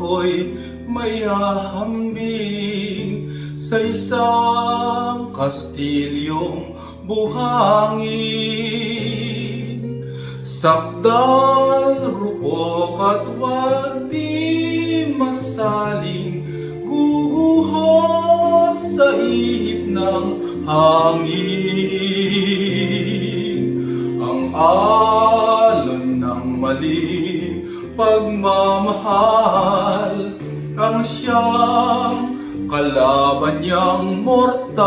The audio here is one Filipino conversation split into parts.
ako'y mayahambing sa isang kastilyong buhangin. Sakdal, rupok at wadi masaling guguhos sa ihip ng hangin. Ang alon ng maling pagmamahal ang siyang kalaban niyang mortal.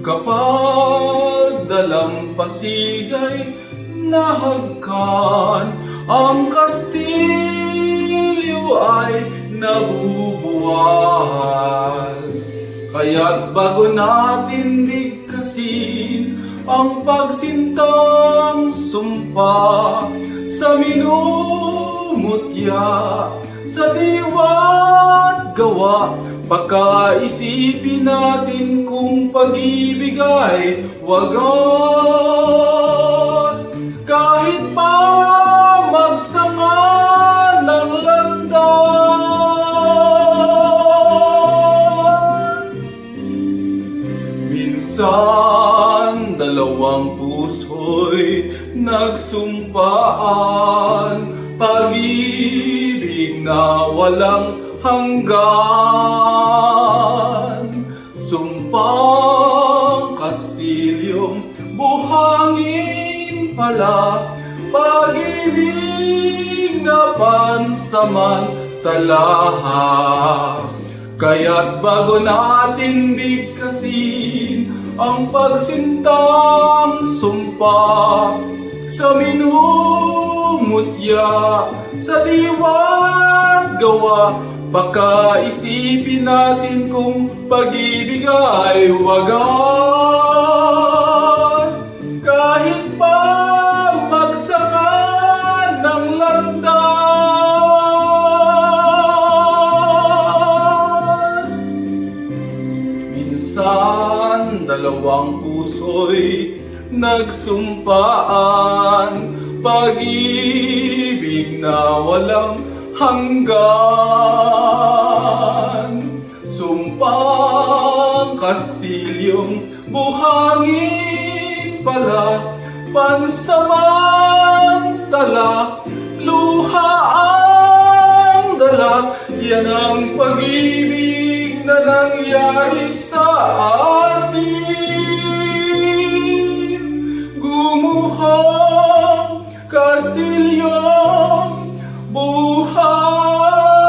Kapag dalampasig ay nahagkan, ang kastilyo ay nabubuwal. Kaya't bago natin bigkasin ang pagsintang sumpa sa minumutya, sa diwa't gawa, pagkaisipin natin kung pag-ibig ay wagas. Kahit pa magsama ng landas, minsan dalawang puso'y nagsumpaan, pag-ibig na walang hanggan. Sumpang kastilyong buhangin pala, pag-ibig na pansamantala. Kaya't bago natin bigkasin ang pagsintang sumpa sa minumutya, sa diwa't gawa, pagkaisipin natin kung pag-ibig ay wagas. Kahit pa magsama ng landas, minsan dalawang puso'y nagsumpaan, pag-ibig na walang hanggan. Sumpang kastilyong buhangin pala, pansamantala, luha ang dala. Yan ang pag-ibig na nangyari sa atin. Gumuhang kastilyong buhay.